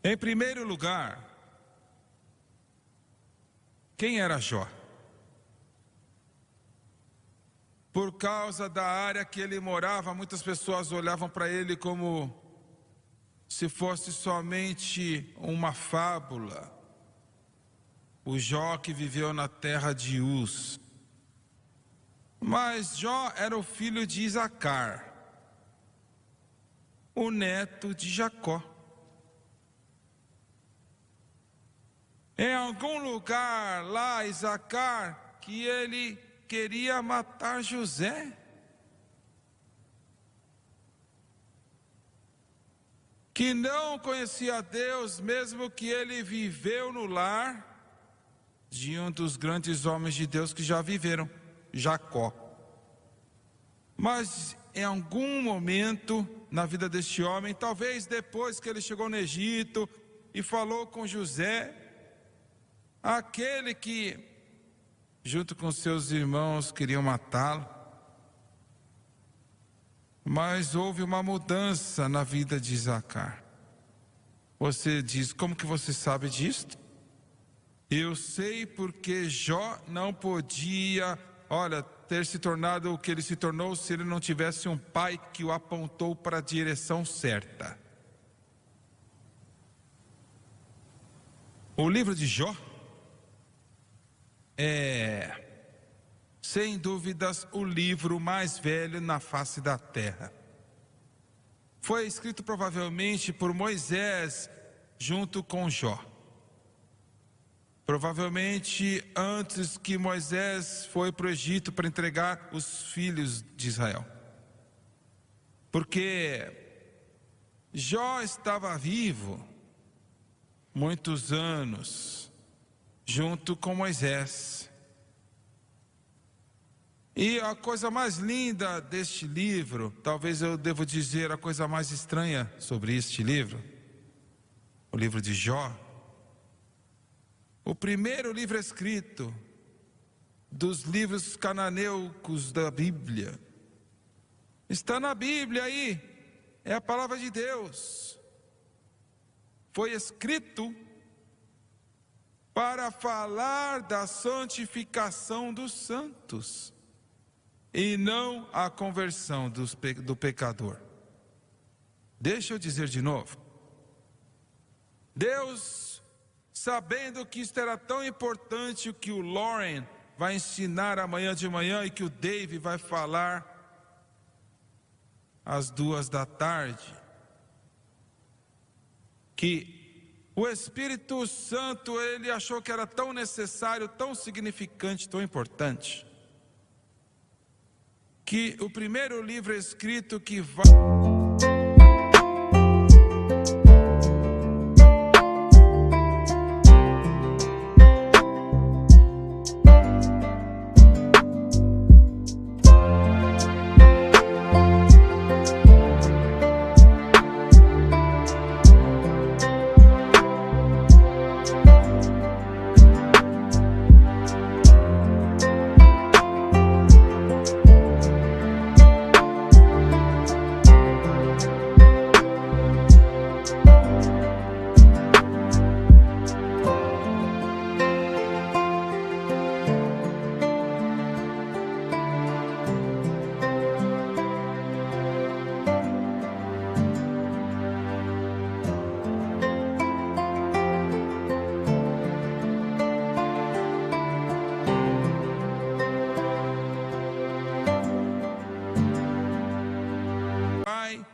Em primeiro lugar, quem era Jó? Por causa da área que ele morava, muitas pessoas olhavam para ele como se fosse somente uma fábula. O Jó que viveu na terra de Uz. Mas Jó era o filho de Isacar, o neto de Jacó. Em algum lugar lá, Isacar, que ele queria matar José. Que não conhecia Deus, mesmo que ele viveu no lar de um dos grandes homens de Deus que já viveram, Jacó. Mas em algum momento na vida deste homem, talvez depois que ele chegou no Egito e falou com José, aquele que, junto com seus irmãos, queriam matá-lo. Mas houve uma mudança na vida de Isacar. Você diz, como que você sabe disto? Eu sei porque Jó não podia, ter se tornado o que ele se tornou se ele não tivesse um pai que o apontou para a direção certa. O livro de Jó é, sem dúvidas, o livro mais velho na face da terra. Foi escrito provavelmente por Moisés junto com Jó. Provavelmente antes que Moisés foi para o Egito para entregar os filhos de Israel. Porque Jó estava vivo muitos anos junto com Moisés. E a coisa mais linda deste livro, talvez eu devo dizer a coisa mais estranha sobre este livro, o livro de Jó, o primeiro livro escrito dos livros cananeus da Bíblia, está na Bíblia aí, é a palavra de Deus. Foi escrito para falar da santificação dos santos e não a conversão do pecador. Deixa eu dizer de novo. Deus, sabendo que isto era tão importante, o que o Lauren vai ensinar amanhã de manhã e que o Dave vai falar às 14h, que o Espírito Santo, ele achou que era tão necessário, tão significante, tão importante, que o primeiro livro escrito que vai...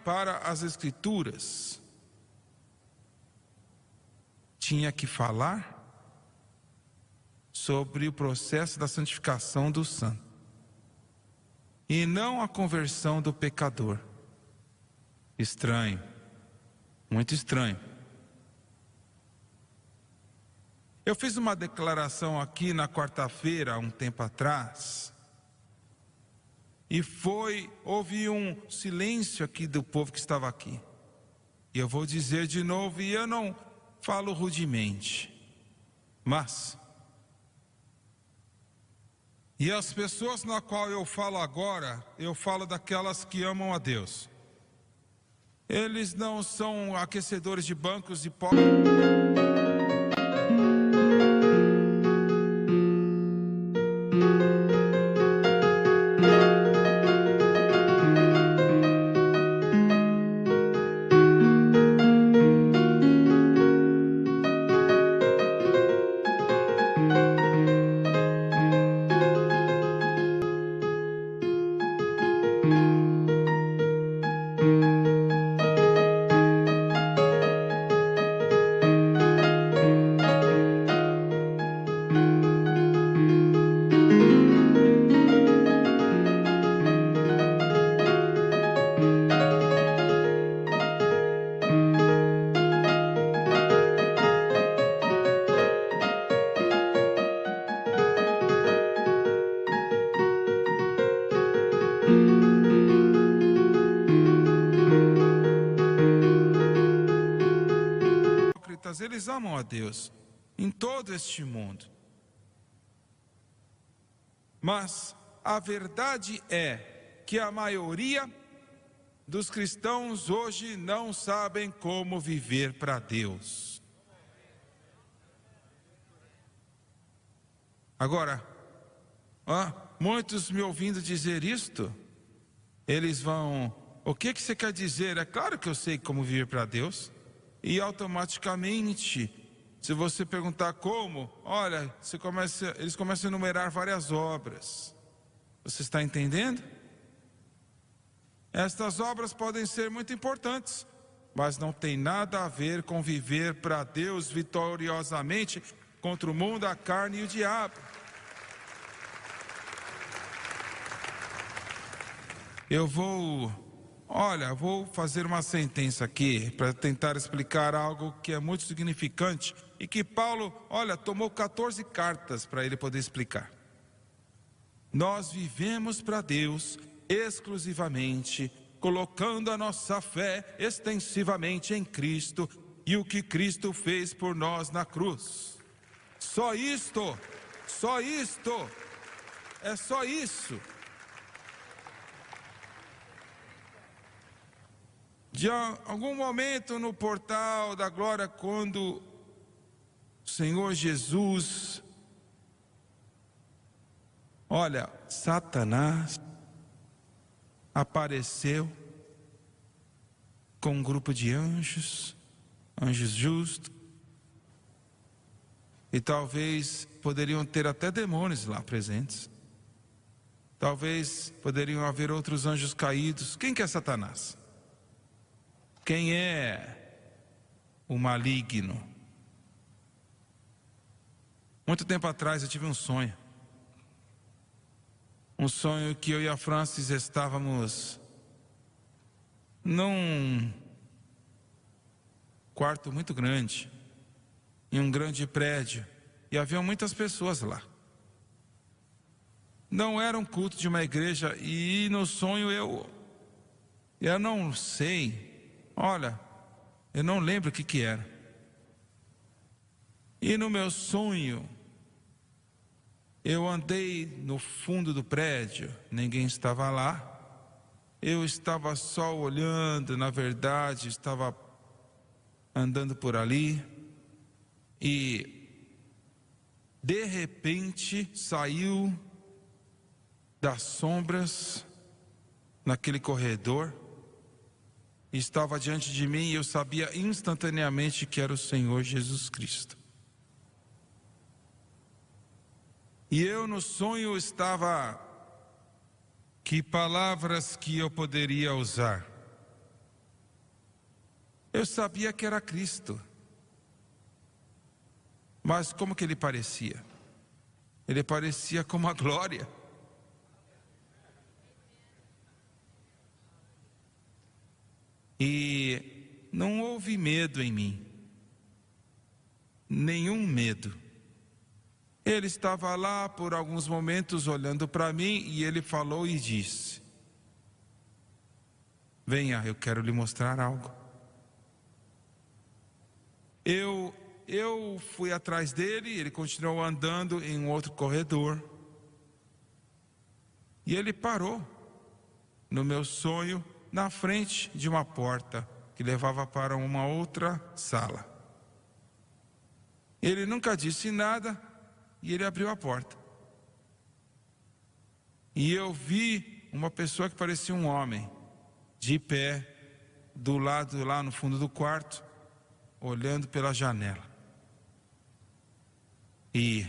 para as Escrituras, tinha que falar sobre o processo da santificação do santo e não a conversão do pecador. Estranho, muito estranho. Eu fiz uma declaração aqui na quarta-feira, há um tempo atrás, e houve um silêncio aqui do povo que estava aqui. E eu vou dizer de novo, e eu não falo rudemente, mas... E as pessoas na qual eu falo agora, eu falo daquelas que amam a Deus. Eles não são aquecedores de bancos e hipócritas, eles amam a Deus em todo este mundo. Mas a verdade é que a maioria dos cristãos hoje não sabem como viver para Deus. Agora, muitos me ouvindo dizer isto, eles vão: o que você quer dizer? É claro que eu sei como viver para Deus. E automaticamente, se você perguntar como, olha, eles começam a enumerar várias obras. Você está entendendo? Estas obras podem ser muito importantes, mas não tem nada a ver com viver para Deus vitoriosamente contra o mundo, a carne e o diabo. Vou fazer uma sentença aqui para tentar explicar algo que é muito significante e que Paulo, tomou 14 cartas para ele poder explicar. Nós vivemos para Deus exclusivamente, colocando a nossa fé extensivamente em Cristo e o que Cristo fez por nós na cruz. Só isto, é só isso. De algum momento no portal da glória, quando o Senhor Jesus, Satanás apareceu com um grupo de anjos justos, e talvez poderiam ter até demônios lá presentes, talvez poderiam haver outros anjos caídos. Quem que é Satanás? Quem é o maligno? Muito tempo atrás eu tive um sonho que eu e a Francis estávamos num quarto muito grande, em um grande prédio, e havia muitas pessoas lá. Não era um culto de uma igreja, e no sonho eu não sei, eu não lembro o que era. E no meu sonho, eu andei no fundo do prédio, ninguém estava lá. Eu estava só olhando, na verdade, estava andando por ali. E, de repente, saiu das sombras, naquele corredor, estava diante de mim, e eu sabia instantaneamente que era o Senhor Jesus Cristo. E eu no sonho estava, que palavras que eu poderia usar? Eu sabia que era Cristo, mas como que ele parecia? Ele parecia como a glória. E não houve medo em mim, nenhum medo. Ele estava lá por alguns momentos olhando para mim, e ele falou e disse: venha, eu quero lhe mostrar algo. Eu fui atrás dele, ele continuou andando em um outro corredor, e ele parou no meu sonho, na frente de uma porta. que levava para uma outra sala. Ele nunca disse nada e ele abriu a porta. E eu vi uma pessoa que parecia um homem, de pé, do lado lá no fundo do quarto, olhando pela janela. E,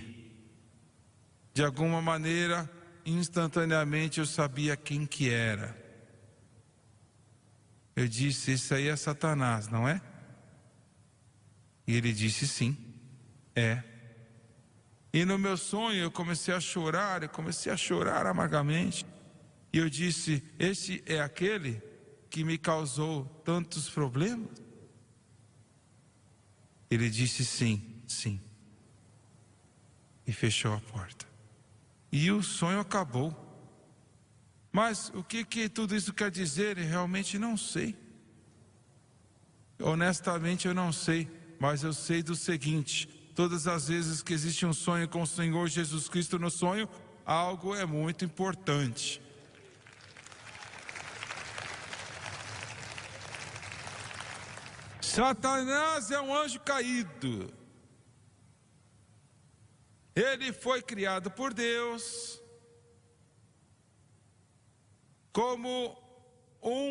de alguma maneira, instantaneamente eu sabia quem que era. Eu disse: esse aí é Satanás, não é? E ele disse: sim, é. E no meu sonho eu comecei a chorar amargamente. E eu disse: esse é aquele que me causou tantos problemas? Ele disse: sim, sim. E fechou a porta. E o sonho acabou. Mas o que tudo isso quer dizer? Eu realmente não sei. Honestamente eu não sei. Mas eu sei do seguinte: todas as vezes que existe um sonho com o Senhor Jesus Cristo no sonho, algo é muito importante. Satanás é um anjo caído. Ele foi criado por Deus como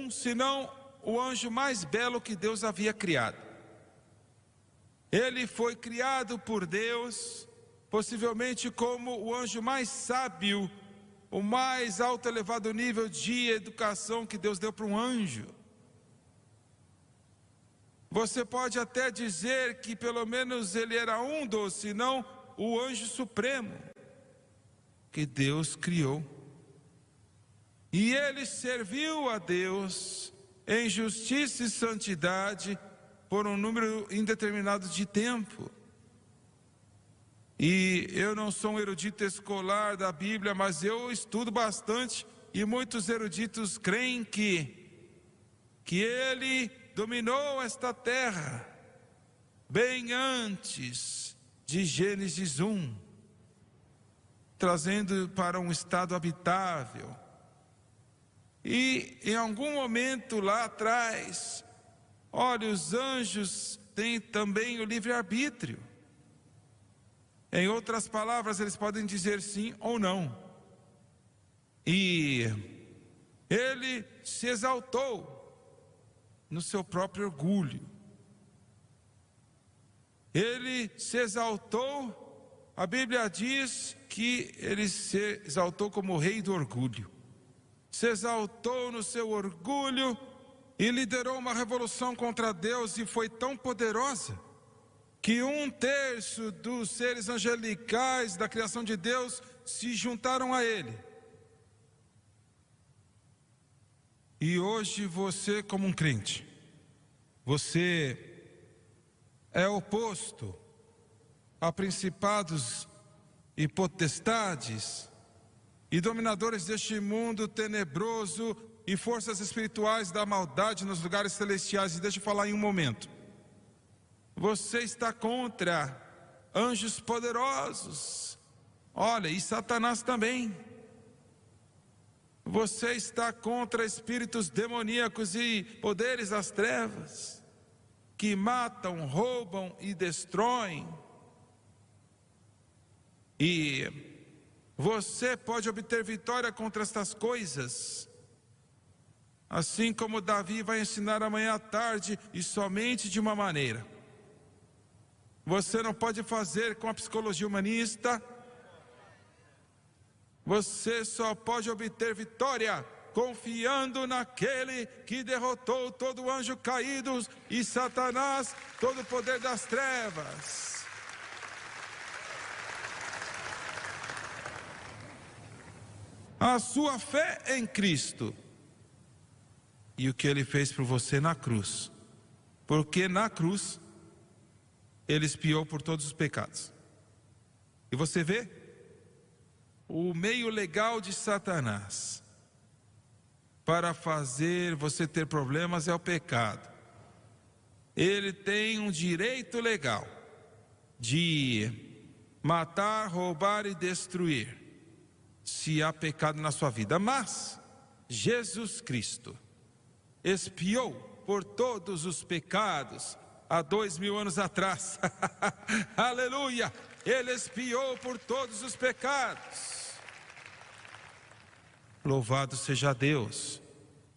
se não o anjo mais belo que Deus havia criado. Ele foi criado por Deus, possivelmente como o anjo mais sábio, o mais alto elevado nível de educação que Deus deu para um anjo. Você pode até dizer que pelo menos ele era um dos, se não o anjo supremo que Deus criou. E ele serviu a Deus em justiça e santidade por um número indeterminado de tempo. E eu não sou um erudito escolar da Bíblia, mas eu estudo bastante, e muitos eruditos creem que ele dominou esta terra bem antes de Gênesis 1, trazendo para um estado habitável. E em algum momento lá atrás, olha, os anjos têm também o livre-arbítrio. Em outras palavras, eles podem dizer sim ou não. E ele se exaltou no seu próprio orgulho. Ele se exaltou, a Bíblia diz que ele se exaltou como o rei do orgulho. Se exaltou no seu orgulho e liderou uma revolução contra Deus, e foi tão poderosa que 1/3 dos seres angelicais da criação de Deus se juntaram a ele. E hoje você, como um crente, você é oposto a principados e potestades e dominadores deste mundo tenebroso e forças espirituais da maldade nos lugares celestiais. E deixa eu falar em um momento. Você está contra anjos poderosos. Olha, e Satanás também. Você está contra espíritos demoníacos e poderes das trevas, que matam, roubam e destroem. E você pode obter vitória contra estas coisas, assim como Davi vai ensinar amanhã à tarde, e somente de uma maneira. Você não pode fazer com a psicologia humanista. Você só pode obter vitória confiando naquele que derrotou todo anjo caído e Satanás, todo o poder das trevas. A sua fé em Cristo e o que Ele fez por você na cruz, porque na cruz Ele expiou por todos os pecados. E você vê? O meio legal de Satanás para fazer você ter problemas é o pecado. Ele tem um direito legal de matar, roubar e destruir, se há pecado na sua vida. Mas Jesus Cristo expiou por todos os pecados há 2000 anos atrás. Aleluia! Ele expiou por todos os pecados. Louvado seja Deus.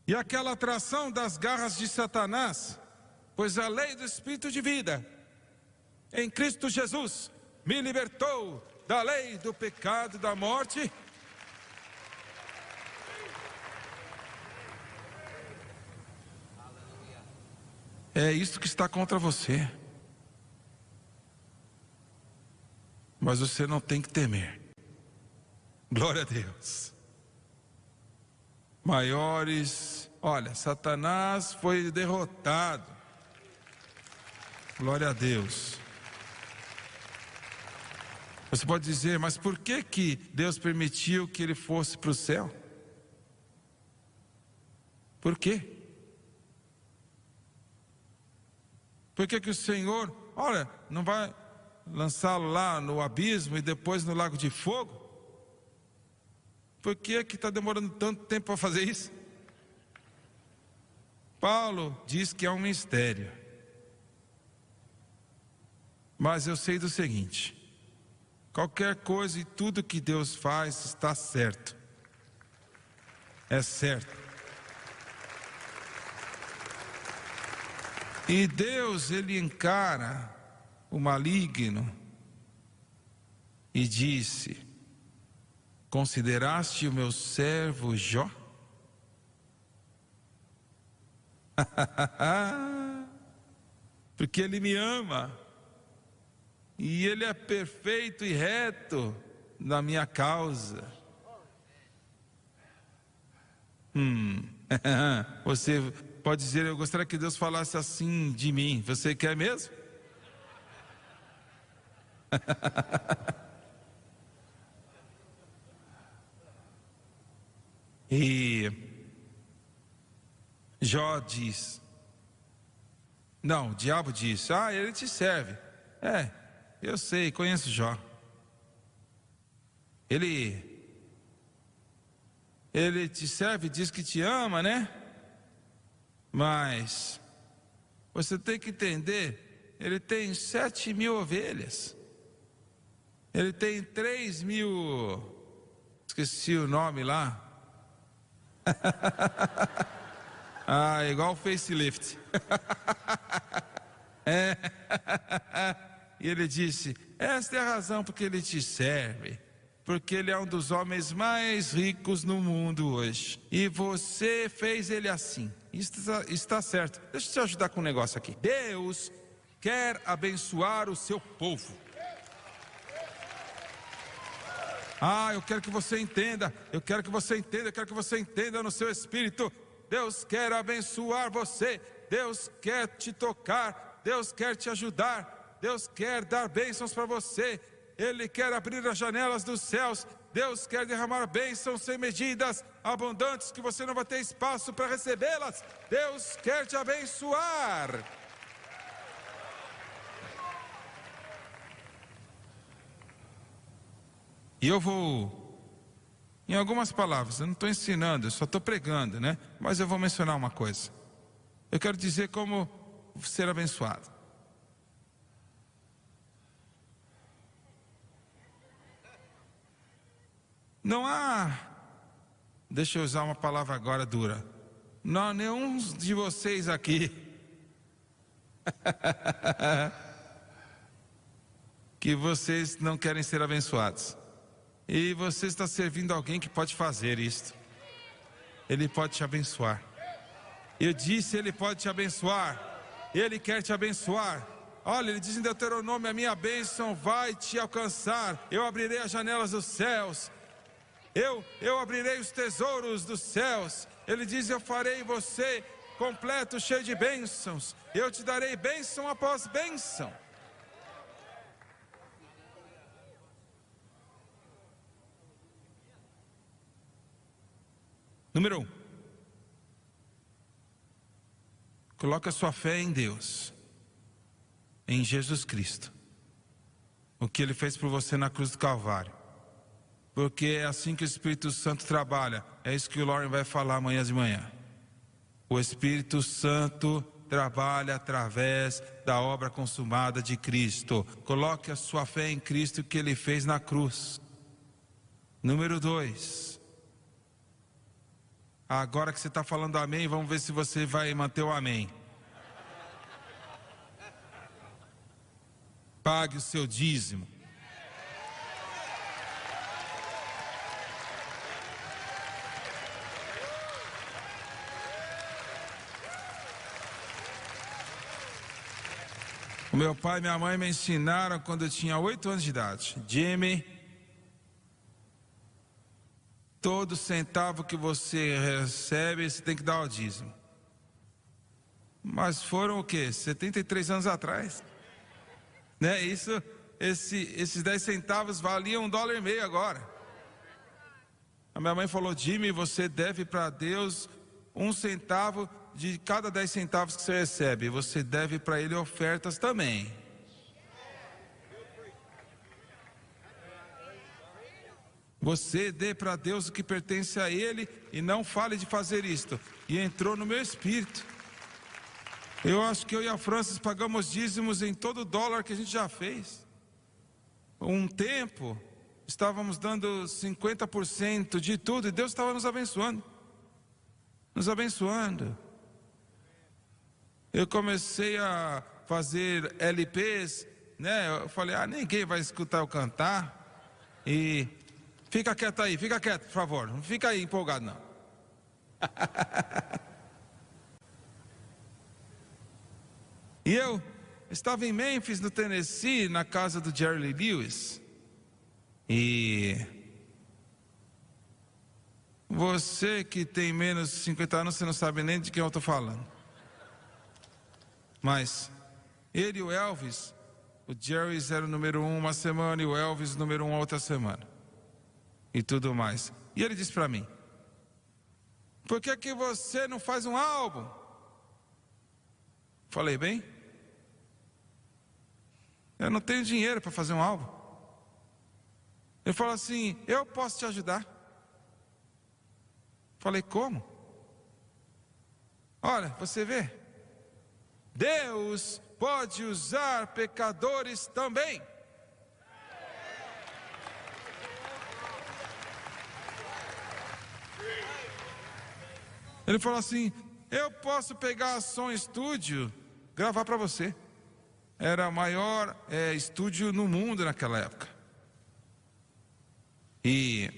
E aquela atração das garras de Satanás, pois a lei do Espírito de vida em Cristo Jesus me libertou da lei do pecado e da morte. É isso que está contra você. Mas você não tem que temer. Glória a Deus. Maiores, olha, Satanás foi derrotado. Glória a Deus. Você pode dizer, mas por que Deus permitiu que ele fosse para o céu? Por quê? Por que o Senhor, olha, não vai lançá-lo lá no abismo e depois no lago de fogo? Por que está demorando tanto tempo para fazer isso? Paulo diz que é um mistério. Mas eu sei do seguinte: qualquer coisa e tudo que Deus faz está certo. É certo. E Deus, ele encara o maligno e disse: consideraste o meu servo Jó? Porque ele me ama e ele é perfeito e reto na minha causa. Você pode dizer, eu gostaria que Deus falasse assim de mim. Você quer mesmo? E Jó diz, não, o diabo diz, ele te serve. Eu sei, conheço Jó. Ele te serve, diz que te ama, né? Mas você tem que entender, ele tem 7.000 ovelhas. Ele tem 3.000, esqueci o nome lá. Igual o facelift. E ele disse, esta é a razão porque ele te serve. Porque ele é um dos homens mais ricos no mundo hoje. E você fez ele assim. Isso está certo. Deixa eu te ajudar com um negócio aqui. Deus quer abençoar o seu povo. Eu quero que você entenda. Eu quero que você entenda no seu espírito. Deus quer abençoar você. Deus quer te tocar. Deus quer te ajudar. Deus quer dar bênçãos para você. Ele quer abrir as janelas dos céus. Deus quer derramar bênçãos sem medidas, abundantes, que você não vai ter espaço para recebê-las. Deus quer te abençoar. E eu vou, em algumas palavras, eu não estou ensinando, eu só estou pregando, né? Mas eu vou mencionar uma coisa. Eu quero dizer como ser abençoado. Não há, deixa eu usar uma palavra agora dura, não há nenhum de vocês aqui que vocês não querem ser abençoados. E você está servindo alguém que pode fazer isto. Ele pode te abençoar. Eu disse, ele pode te abençoar. Ele quer te abençoar. Olha, ele diz em Deuteronômio, a minha bênção vai te alcançar. Eu abrirei as janelas dos céus. Eu abrirei os tesouros dos céus. Ele diz, eu farei você completo, cheio de bênçãos. Eu te darei bênção após bênção. Número 1. Coloque a sua fé em Deus, em Jesus Cristo. O que Ele fez por você na cruz do Calvário. Porque é assim que o Espírito Santo trabalha. É isso que o Lauren vai falar amanhã de manhã. O Espírito Santo trabalha através da obra consumada de Cristo. Coloque a sua fé em Cristo e o que Ele fez na cruz. Número 2. Agora que você está falando amém, vamos ver se você vai manter o amém. Pague o seu dízimo. O meu pai e minha mãe me ensinaram quando eu tinha 8 anos de idade. Jimmy, todo centavo que você recebe, você tem que dar ao dízimo. Mas foram o quê? 73 anos atrás. Né? Esses 10 centavos valiam $1,50 agora. A minha mãe falou: Jimmy, você deve para Deus 1 centavo de cada 10 centavos que você recebe. Você deve para Ele ofertas também. Você dê para Deus o que pertence a Ele e não fale de fazer isto. E entrou no meu espírito. Eu acho que eu e a Francis pagamos dízimos em todo dólar que a gente já fez. Um tempo, estávamos dando 50% de tudo e Deus estava nos abençoando. Nos abençoando. Eu comecei a fazer LPs, né? Eu falei: ninguém vai escutar eu cantar. E fica quieto aí, fica quieto, por favor. Não fica aí empolgado, não. E eu estava em Memphis, no Tennessee, na casa do Jerry Lee Lewis. E você que tem menos de 50 anos, você não sabe nem de quem eu estou falando. Mas ele e o Elvis, o Jerry era o número 1 uma semana e o Elvis o número 1 a outra semana. E tudo mais. E ele disse para mim: por que você não faz um álbum? Falei: bem, eu não tenho dinheiro para fazer um álbum. Ele falou assim: eu posso te ajudar. Falei: como? Olha, você vê, Deus pode usar pecadores também. Ele falou assim: eu posso pegar a Som Studio, gravar para você. Era o maior estúdio no mundo naquela época. E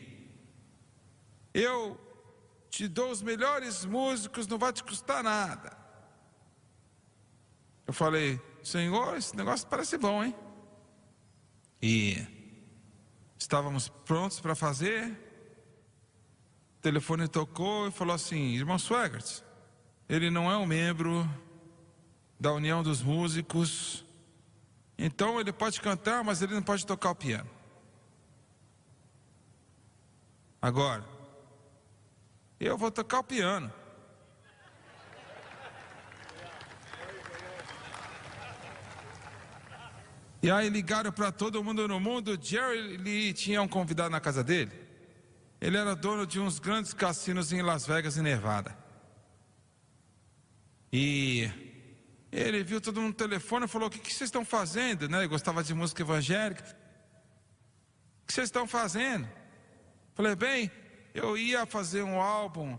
eu te dou os melhores músicos, não vai te custar nada. Eu falei: Senhor, esse negócio parece bom, hein? E estávamos prontos para fazer. O telefone tocou e falou assim: irmão Swagert, ele não é um membro da União dos Músicos, então ele pode cantar, mas ele não pode tocar o piano. Agora, eu vou tocar o piano. E aí ligaram para todo mundo no mundo. Jerry Lee tinha um convidado na casa dele. Ele era dono de uns grandes cassinos em Las Vegas e Nevada. E ele viu todo mundo no telefone e falou: o que vocês estão fazendo? Né? Ele gostava de música evangélica. O que vocês estão fazendo? Falei: bem, eu ia fazer um álbum,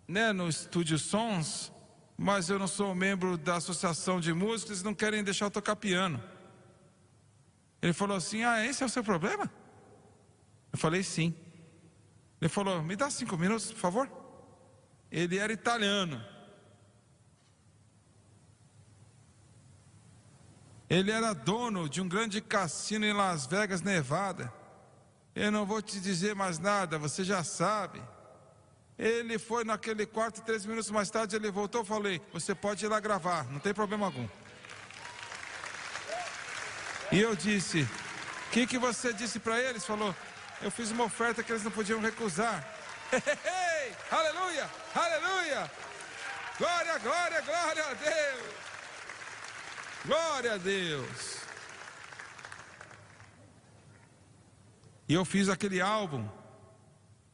né, no Estúdio Sons, mas eu não sou membro da associação de músicos, eles não querem deixar eu tocar piano. Ele falou assim: esse é o seu problema? Eu falei: sim. Ele falou: me dá 5 minutos, por favor. Ele era italiano. Ele era dono de um grande cassino em Las Vegas, Nevada. Eu não vou te dizer mais nada, você já sabe. Ele foi naquele quarto, 3 minutos mais tarde ele voltou. Eu falei: você pode ir lá gravar, não tem problema algum. E eu disse: o que você disse para eles? Falou: eu fiz uma oferta que eles não podiam recusar. Aleluia, aleluia, glória, glória, glória a Deus, glória a Deus. E eu fiz aquele álbum.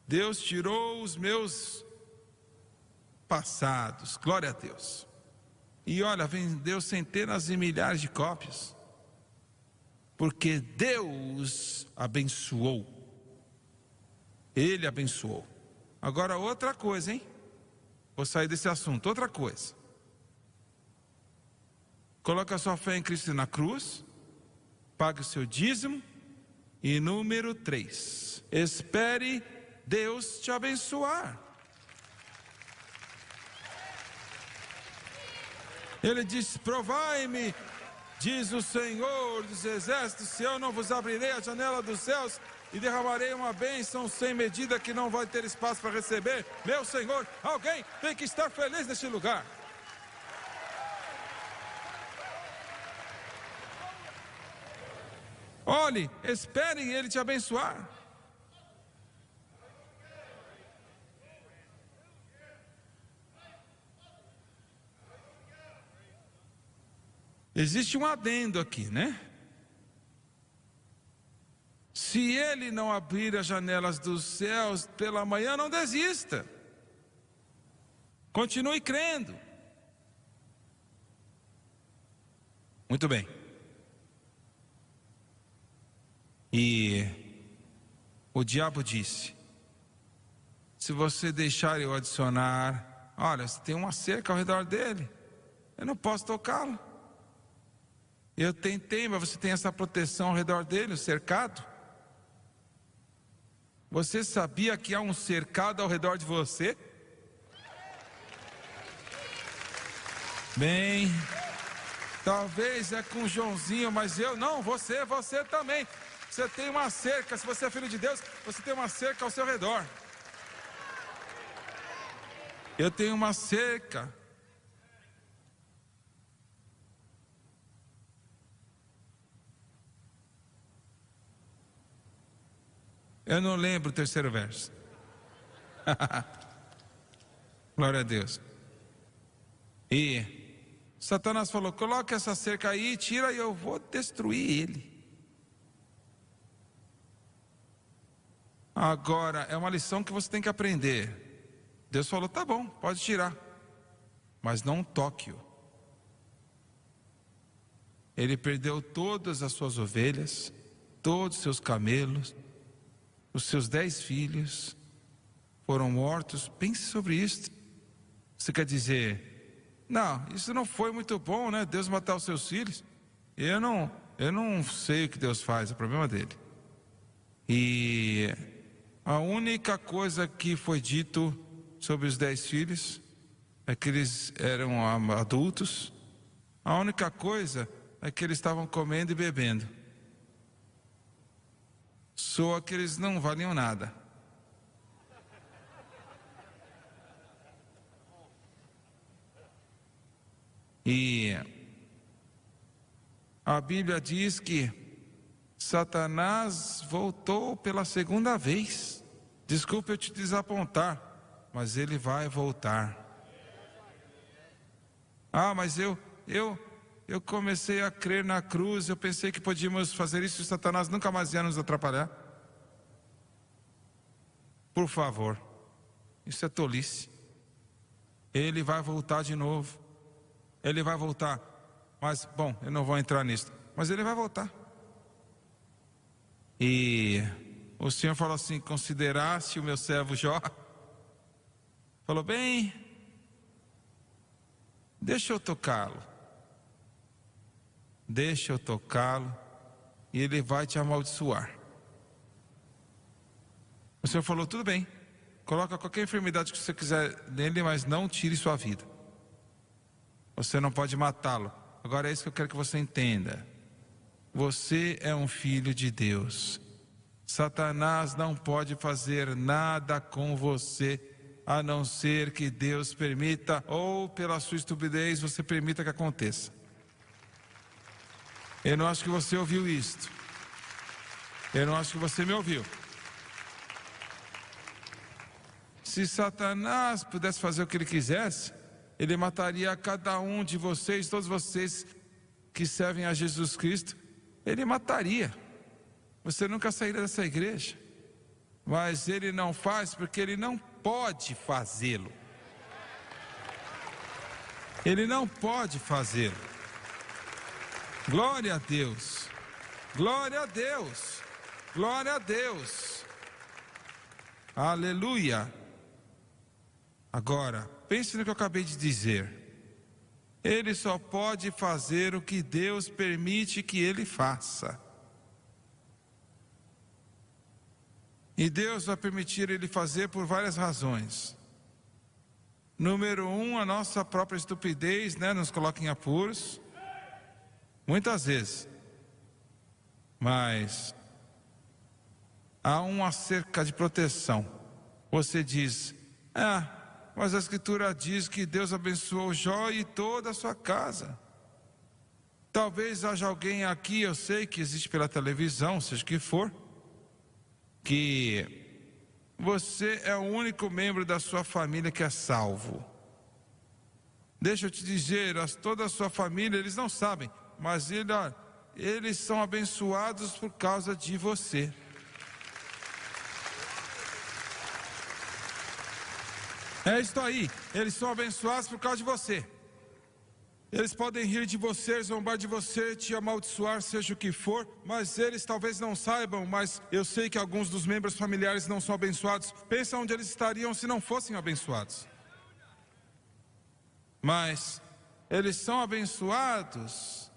Deus tirou os meus passados. Glória a Deus. E olha, vendeu centenas e milhares de cópias, porque Deus abençoou. Ele abençoou. Agora outra coisa, hein? Vou sair desse assunto. Outra coisa. Coloque a sua fé em Cristo na cruz, pague o seu dízimo. E número 3, espere Deus te abençoar. Ele diz: provai-me, diz o Senhor dos exércitos, se eu não vos abrirei a janela dos céus e derramarei uma bênção sem medida que não vai ter espaço para receber. Meu Senhor, alguém tem que estar feliz neste lugar. Olhe, espere Ele te abençoar. Existe um adendo aqui, né? Se Ele não abrir as janelas dos céus pela manhã, não desista. Continue crendo. Muito bem. E o diabo disse: se você deixar eu adicionar, olha, você tem uma cerca ao redor dele, eu não posso tocá-lo. Eu tentei, mas você tem essa proteção ao redor dele, o cercado. Você sabia que há um cercado ao redor de você? Bem, talvez é com o Joãozinho, mas eu não, você também. Você tem uma cerca, se você é filho de Deus, você tem uma cerca ao seu redor. Eu tenho uma cerca. Eu não lembro o terceiro verso. Glória a Deus. E Satanás falou: coloque essa cerca aí, tira e eu vou destruir ele. Agora, é uma lição que você tem que aprender. Deus falou: tá bom, pode tirar, mas não toque-o. Ele perdeu todas as suas ovelhas, todos os seus camelos, os seus 10 filhos foram mortos. Pense sobre isso. Você quer dizer: não, isso não foi muito bom, né? Deus matar os seus filhos. Eu não sei o que Deus faz, é problema dele. E a única coisa que foi dito sobre os 10 filhos é que eles eram adultos. A única coisa é que eles estavam comendo e bebendo. Soa que eles não valiam nada. E a Bíblia diz que Satanás voltou pela segunda vez. Desculpe eu te desapontar, mas ele vai voltar. Ah, mas eu comecei a crer na cruz, eu pensei que podíamos fazer isso e Satanás nunca mais ia nos atrapalhar. Por favor, isso é tolice. Ele vai voltar de novo. Ele vai voltar. Mas, bom, eu não vou entrar nisso. Mas ele vai voltar. E o Senhor falou assim: consideraste o meu servo Jó? Falou: bem, deixa eu tocá-lo. Deixa eu tocá-lo e ele vai te amaldiçoar. O Senhor falou: tudo bem, coloca qualquer enfermidade que você quiser nele, mas não tire sua vida. Você não pode matá-lo. Agora é isso que eu quero que você entenda. Você é um filho de Deus. Satanás não pode fazer nada com você, a não ser que Deus permita, ou pela sua estupidez você permita que aconteça. Eu não acho que você ouviu isto. Eu não acho que você me ouviu. Se Satanás pudesse fazer o que ele quisesse, ele mataria cada um de vocês, todos vocês que servem a Jesus Cristo, ele mataria. Você nunca sairia dessa igreja. Mas ele não faz porque ele não pode fazê-lo. Ele não pode fazê-lo. Glória a Deus. Glória a Deus. Glória a Deus. Aleluia. Agora, pense no que eu acabei de dizer. Ele só pode fazer o que Deus permite que ele faça. E Deus vai permitir ele fazer por várias razões. Número 1, a nossa própria estupidez, nos coloca em apuros. Muitas vezes. Mas há uma cerca de proteção. Você diz, mas a Escritura diz que Deus abençoou Jó e toda a sua casa. Talvez haja alguém aqui, eu sei que existe pela televisão, seja o que for, que você é o único membro da sua família que é salvo. Deixa eu te dizer, toda a sua família, eles não sabem, mas eles são abençoados por causa de você. É isso aí, eles são abençoados por causa de você. Eles podem rir de você, zombar de você, te amaldiçoar, seja o que for, mas eles talvez não saibam, mas eu sei que alguns dos membros familiares não são abençoados. Pensa onde eles estariam se não fossem abençoados. Mas eles são abençoados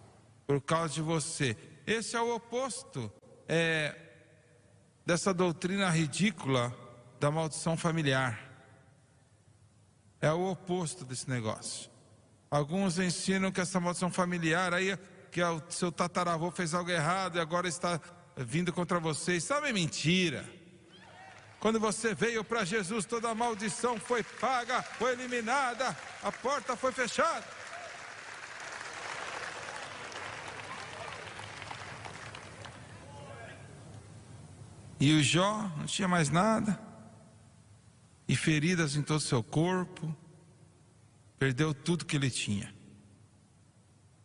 por causa de você. Esse é o oposto dessa doutrina ridícula da maldição familiar. É o oposto desse negócio. Alguns ensinam que essa maldição familiar aí, que o seu tataravô fez algo errado e agora está vindo contra você. Isso é mentira. Quando você veio para Jesus, toda a maldição foi paga, foi eliminada, a porta foi fechada. E o Jó não tinha mais nada, e feridas em todo o seu corpo. Perdeu tudo que ele tinha,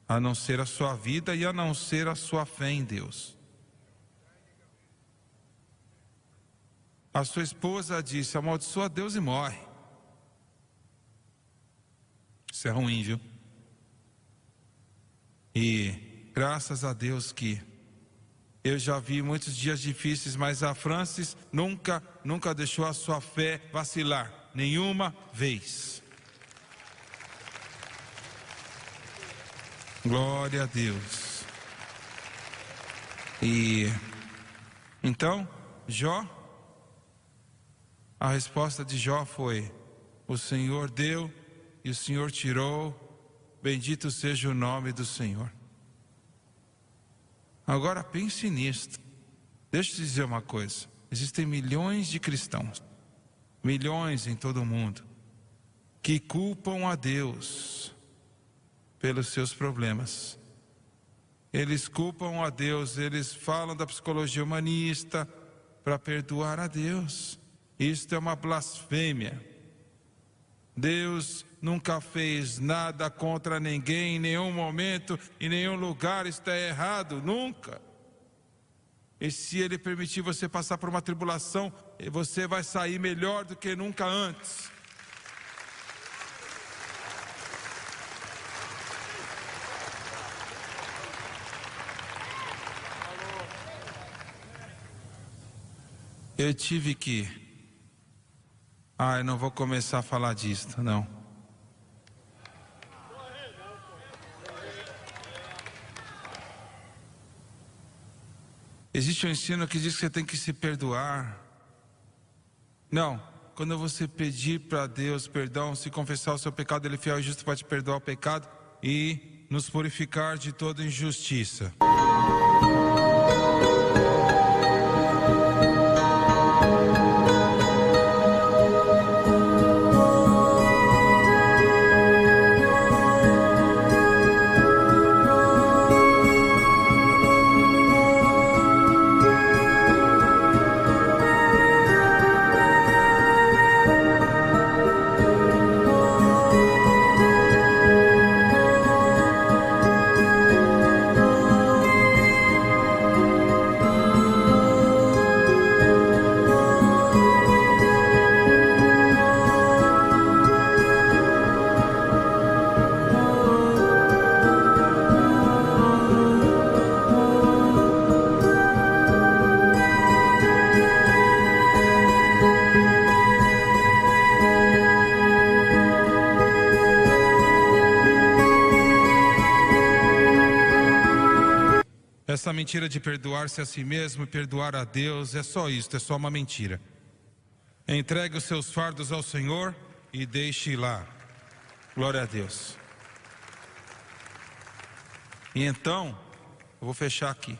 a não ser a sua vida e a não ser a sua fé em Deus. A sua esposa disse, amaldiçoa Deus e morre. Isso é ruim, viu? E graças a Deus que eu já vi muitos dias difíceis, mas a Francis nunca deixou a sua fé vacilar, nenhuma vez. Glória a Deus. E então, Jó, a resposta de Jó foi: o Senhor deu e o Senhor tirou, bendito seja o nome do Senhor. Agora pense nisto. Deixa eu te dizer uma coisa: existem milhões de cristãos, milhões em todo o mundo, que culpam a Deus pelos seus problemas. Eles culpam a Deus, eles falam da psicologia humanista para perdoar a Deus. Isto é uma blasfêmia. Deus nunca fez nada contra ninguém, em nenhum momento, em nenhum lugar. Isto é errado, nunca. E se Ele permitir você passar por uma tribulação, você vai sair melhor do que nunca antes. Eu tive que... eu não vou começar a falar disso, não. Existe um ensino que diz que você tem que se perdoar. Não, quando você pedir para Deus perdão, se confessar o seu pecado, Ele é fiel e justo para te perdoar o pecado e nos purificar de toda injustiça. Essa mentira de perdoar-se a si mesmo e perdoar a Deus é só isso, é só uma mentira. Entregue os seus fardos ao Senhor e deixe ir lá. Glória a Deus. E então, eu vou fechar aqui.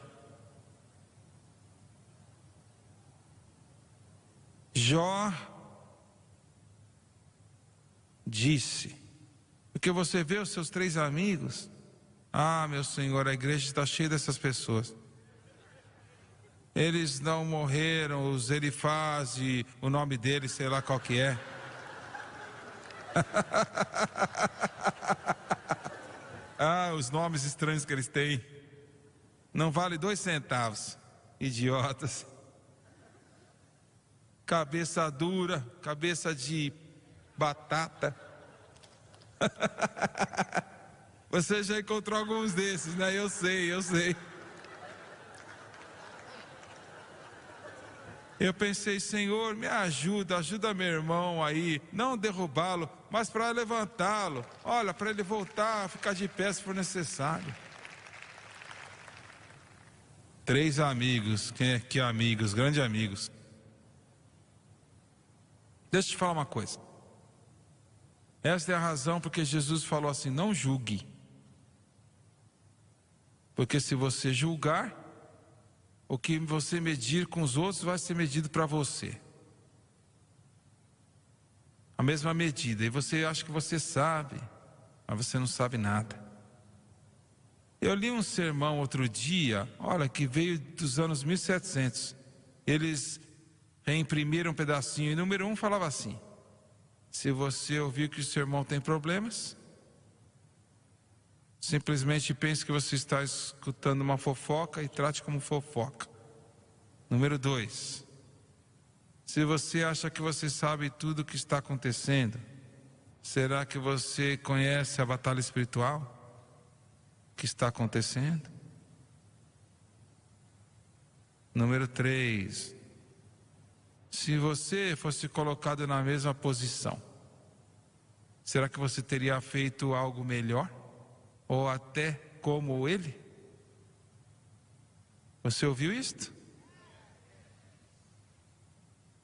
Jó disse, porque você vê os seus 3 amigos, meu Senhor, a igreja está cheia dessas pessoas. Eles não morreram, os Elifaz e o nome deles, sei lá qual que é. Os nomes estranhos que eles têm. Não vale 2 centavos, idiotas. Cabeça dura, cabeça de batata. Você já encontrou alguns desses, né? Eu sei. Eu pensei, Senhor, me ajuda meu irmão aí, não derrubá-lo, mas para levantá-lo. Olha, para ele voltar a ficar de pé se for necessário. 3 amigos, que amigos, grandes amigos. Deixa eu te falar uma coisa. Esta é a razão porque Jesus falou assim, não julgue. Porque se você julgar, o que você medir com os outros vai ser medido para você. A mesma medida. E você acha que você sabe, mas você não sabe nada. Eu li um sermão outro dia, olha, que veio dos anos 1700. Eles reimprimiram um pedacinho. E número 1 falava assim, se você ouvir que o seu irmão tem problemas, simplesmente pense que você está escutando uma fofoca e trate como fofoca. Número 2, se você acha que você sabe tudo o que está acontecendo, será que você conhece a batalha espiritual que está acontecendo? Número 3, se você fosse colocado na mesma posição, será que você teria feito algo melhor? Ou até como ele? Você ouviu isto?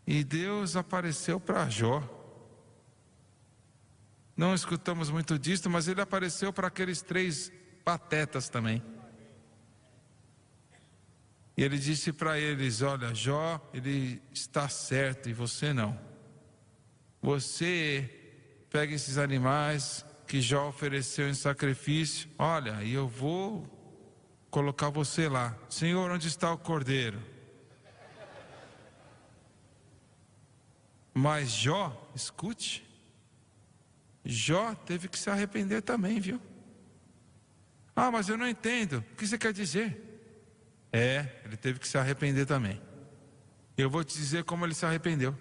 E Deus apareceu para Jó. Não escutamos muito disto, mas ele apareceu para aqueles 3 patetas também. E ele disse para eles, olha, Jó, ele está certo e você não. Você pega esses animais que Jó ofereceu em sacrifício, olha, e eu vou colocar você lá. Senhor, onde está o cordeiro? Mas Jó, escute, Jó teve que se arrepender também, viu? Mas eu não entendo, o que você quer dizer? Ele teve que se arrepender também. Eu vou te dizer como ele se arrependeu.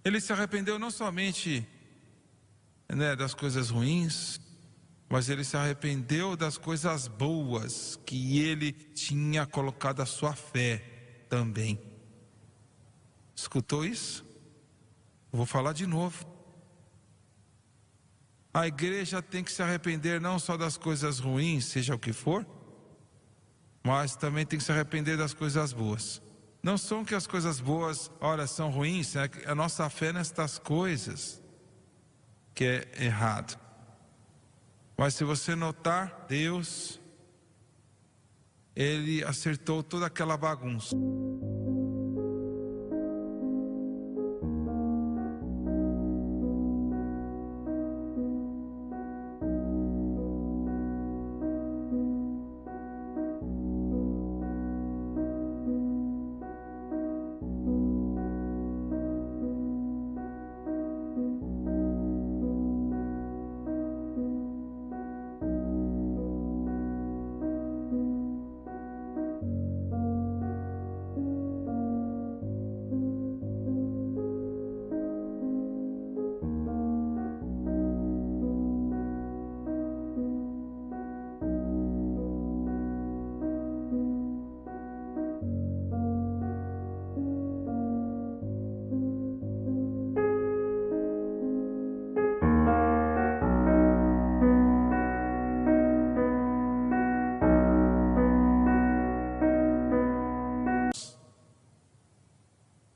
Ele se arrependeu não somente das coisas ruins, mas ele se arrependeu das coisas boas que ele tinha colocado a sua fé também. Escutou isso? Eu vou falar de novo. A igreja tem que se arrepender não só das coisas ruins, seja o que for, mas também tem que se arrepender das coisas boas. Não são que as coisas boas, olha, são ruins, é a nossa fé nestas coisas que é errado. Mas se você notar, Deus, Ele acertou toda aquela bagunça.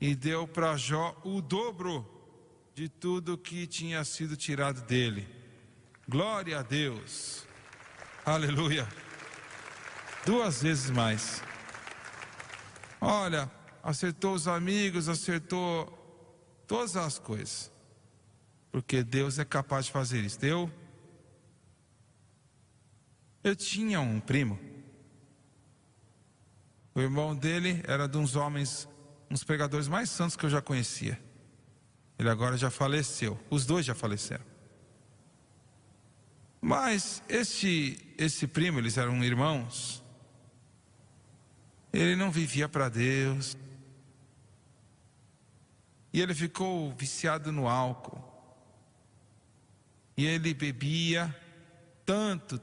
e deu para Jó o dobro de tudo que tinha sido tirado dele. Glória a Deus. Aleluia. 2 vezes mais. Olha, acertou os amigos, acertou todas as coisas. Porque Deus é capaz de fazer isso. Eu tinha um primo. O irmão dele era de uns homens, uns pregadores mais santos que eu já conhecia. Ele agora já faleceu. Os dois já faleceram. Mas esse primo, eles eram irmãos. Ele não vivia para Deus. E ele ficou viciado no álcool. E ele bebia tanto,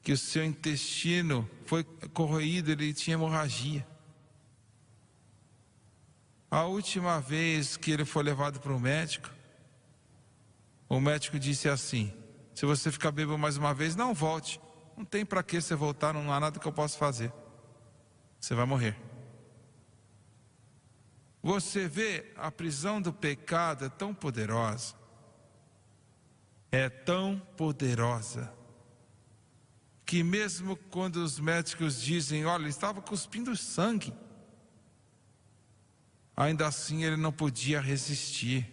que o seu intestino foi corroído, ele tinha hemorragia. A última vez que ele foi levado para o médico disse assim: se você ficar bêbado mais uma vez, não volte. Não tem para que você voltar, não há nada que eu possa fazer. Você vai morrer. Você vê, a prisão do pecado é tão poderosa. É tão poderosa. Que mesmo quando os médicos dizem, olha, ele estava cuspindo sangue, ainda assim ele não podia resistir.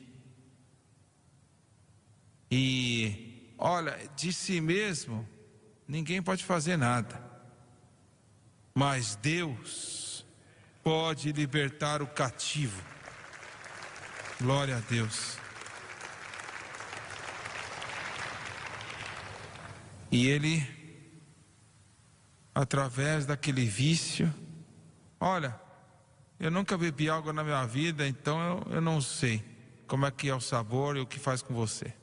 E, olha, de si mesmo, ninguém pode fazer nada. Mas Deus pode libertar o cativo. Glória a Deus. E ele, através daquele vício, olha, eu nunca bebi água na minha vida, então eu não sei como é que é o sabor e o que faz com você.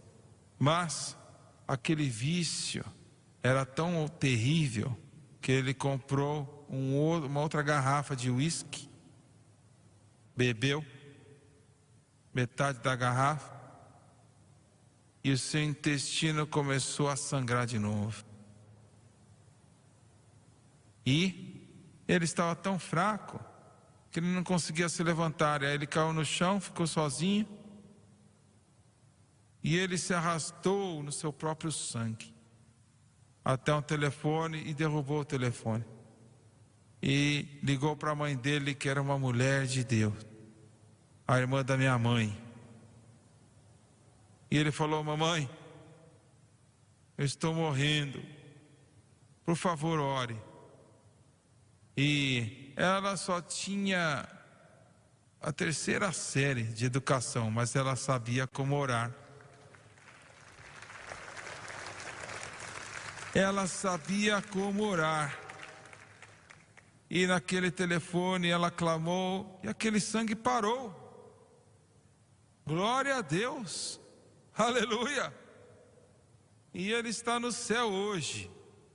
Mas aquele vício era tão terrível que ele comprou uma outra garrafa de uísque, bebeu metade da garrafa e o seu intestino começou a sangrar de novo. E ele estava tão fraco que ele não conseguia se levantar. Aí ele caiu no chão, ficou sozinho. E ele se arrastou no seu próprio sangue até um telefone e derrubou o telefone. E ligou para a mãe dele, que era uma mulher de Deus, a irmã da minha mãe. E ele falou: mamãe, eu estou morrendo, por favor ore. E ela só tinha a 3ª série de educação, mas ela sabia como orar. Ela sabia como orar. E naquele telefone ela clamou e aquele sangue parou. Glória a Deus. Aleluia. E ele está no céu hoje.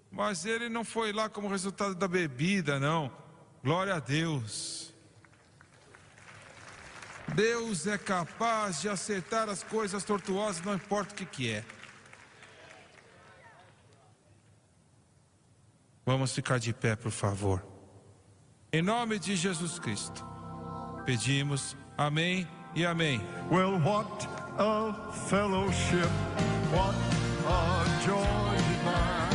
Mas ele não foi lá como resultado da bebida, não. Glória a Deus. Deus é capaz de acertar as coisas tortuosas, não importa o que é. Vamos ficar de pé, por favor. Em nome de Jesus Cristo, pedimos amém e amém. Well, what a fellowship, what a joy divine.